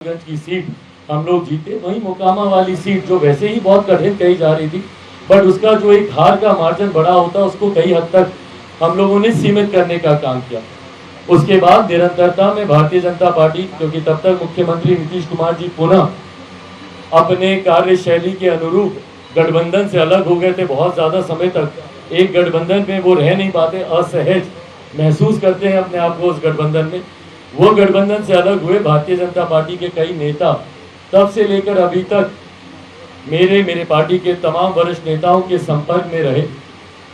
गंज की सीट हम लोग जीते। वहीं मोकामा वाली सीट जो वैसे ही बहुत कठिन कही जा रही थी, बट उसका जो एक हार का मार्जिन बड़ा होता, उसको कई हद तक हम लोगों ने सीमित करने का काम किया। उसके बाद निरंतरता में भारतीय जनता पार्टी, क्योंकि तब तक मुख्यमंत्री नीतीश कुमार जी पुनः अपने कार्यशैली के अनुरूप गठबंधन से अलग हो गए थे। बहुत ज्यादा समय तक एक गठबंधन में वो रह नहीं पाते, असहज महसूस करते हैं अपने आप को उस गठबंधन में। वो गठबंधन से अलग हुए। भारतीय जनता पार्टी के कई नेता तब से लेकर अभी तक मेरे पार्टी के तमाम वरिष्ठ नेताओं के संपर्क में रहे।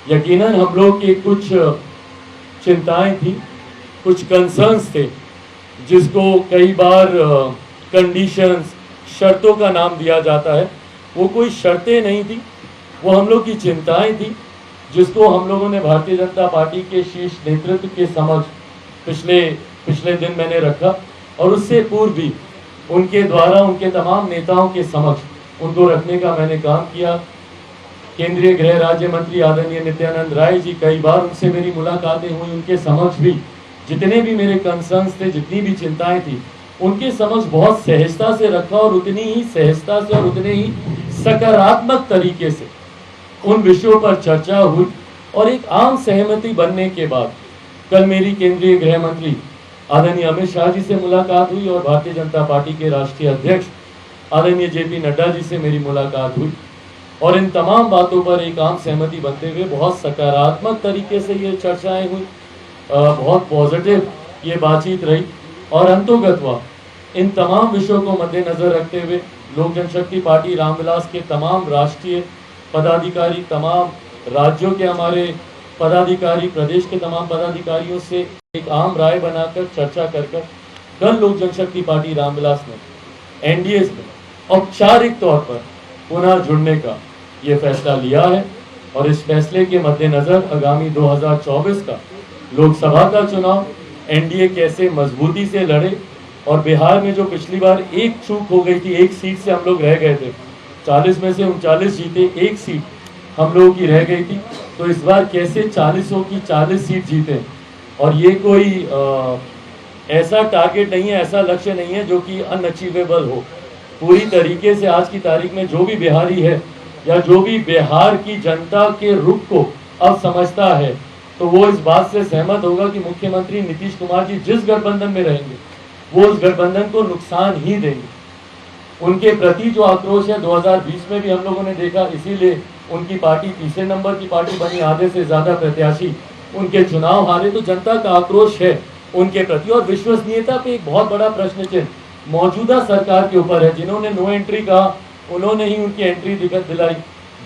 यकीनन हम लोग की कुछ चिंताएं थी, कुछ कंसर्न्स थे, जिसको कई बार कंडीशंस, शर्तों का नाम दिया जाता है। वो कोई शर्तें नहीं थी, वो हम लोग की चिंताएं थी, जिसको हम लोगों ने भारतीय जनता पार्टी के शीर्ष नेतृत्व के समक्ष पिछले दिन मैंने रखा, और उससे पूर्व भी उनके द्वारा उनके तमाम नेताओं के समक्ष उनको रखने का मैंने काम किया। केंद्रीय गृह राज्य मंत्री आदरणीय नित्यानंद राय जी, कई बार उनसे मेरी मुलाकातें हुई। उनके समक्ष भी जितने भी मेरे कंसर्न्स थे, जितनी भी चिंताएं थी, उनके समक्ष बहुत सहजता से रखा, और उतनी ही सहजता से और उतने ही सकारात्मक तरीके से उन विषयों पर चर्चा हुई। और एक आम सहमति बनने के बाद कल मेरी केंद्रीय गृह मंत्री आदरणीय अमित शाह जी से मुलाकात हुई, और भारतीय जनता पार्टी के राष्ट्रीय अध्यक्ष आदरणीय जेपी नड्डा जी से मेरी मुलाकात हुई। और इन तमाम बातों पर एक आम सहमति बनते हुए बहुत सकारात्मक तरीके से ये चर्चाएं हुई, बहुत पॉजिटिव ये बातचीत रही। और अंतोगत्वा इन तमाम विषयों को मद्देनजर रखते हुए लोक जनशक्ति पार्टी रामविलास के तमाम राष्ट्रीय पदाधिकारी, तमाम राज्यों के हमारे पदाधिकारी, प्रदेश के तमाम पदाधिकारियों से एक आम राय बनाकर चर्चा कर कल लोक जनशक्ति पार्टी रामविलास ने एनडीए में औपचारिक तौर पर पुनः जुड़ने का ये फैसला लिया है। और इस फैसले के मद्देनजर आगामी 2024 का लोकसभा का चुनाव एनडीए कैसे मजबूती से लड़े। और बिहार में जो पिछली बार एक चूक हो गई थी, एक सीट से हम लोग रह गए थे, 40 में से 39 जीते, एक सीट हम लोगों की रह गई थी, तो इस बार कैसे 40 की 40 सीट जीते। और ये कोई ऐसा टारगेट नहीं है, ऐसा लक्ष्य नहीं है जो कि अनअचीवेबल हो। पूरी तरीके से आज की तारीख में जो भी बिहारी है, या जो भी बिहार की जनता के रुख को अब समझता है, तो वो इस बात से सहमत होगा कि मुख्यमंत्री नीतीश कुमार जी जिस गठबंधन में रहेंगे, वो उस गठबंधन को नुकसान ही देंगे। उनके प्रति जो आक्रोश है 2020 में भी हम लोगों ने देखा, इसीलिए उनकी पार्टी तीसरे नंबर की पार्टी बनी, आधे से ज्यादा प्रत्याशी उनके चुनाव हारे। तो जनता का आक्रोश है उनके प्रति। और विश्वसनीयता पे एक बहुत बड़ा प्रश्न चिन्ह मौजूदा सरकार के ऊपर है। जिन्होंने नो एंट्री कहा, उन्होंने ही उनकी एंट्री दिक्कत दिलाई।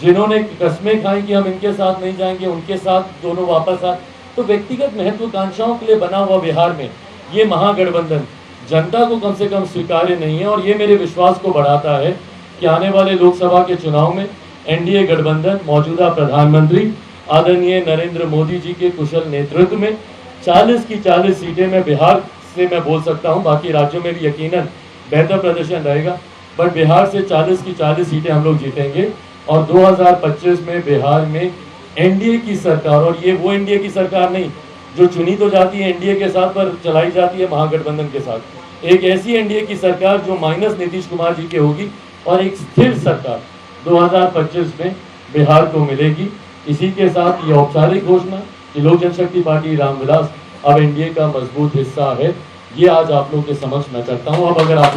जिन्होंने कस्में खाई कि हम इनके साथ नहीं जाएंगे, उनके साथ दोनों वापस आए। तो व्यक्तिगत महत्वाकांक्षाओं के लिए बना हुआ बिहार में ये महागठबंधन जनता को कम से कम स्वीकार्य नहीं है। और ये मेरे विश्वास को बढ़ाता है कि आने वाले लोकसभा के चुनाव में एनडीए गठबंधन मौजूदा प्रधानमंत्री आदरणीय नरेंद्र मोदी जी के कुशल नेतृत्व में 40 की 40 सीटें में बिहार से मैं बोल सकता हूं, बाकी राज्यों में भी यकीनन बेहतर प्रदर्शन रहेगा, बट बिहार से 40 की 40 सीटें हम लोग जीतेंगे। और 2025 में बिहार में एनडीए की सरकार, और ये वो एनडीए की सरकार नहीं जो चुनी तो जाती है एनडीए के साथ पर चलाई जाती है महागठबंधन के साथ, एक ऐसी एनडीए की सरकार जो माइनस नीतीश कुमार जी की होगी, और एक स्थिर सरकार 2025 में बिहार को मिलेगी। इसी के साथ ये औपचारिक घोषणा कि लोक जनशक्ति पार्टी रामविलास अब एनडीए का मजबूत हिस्सा है, ये आज आप लोग के समक्ष मैं करता हूँ। अब अगर आप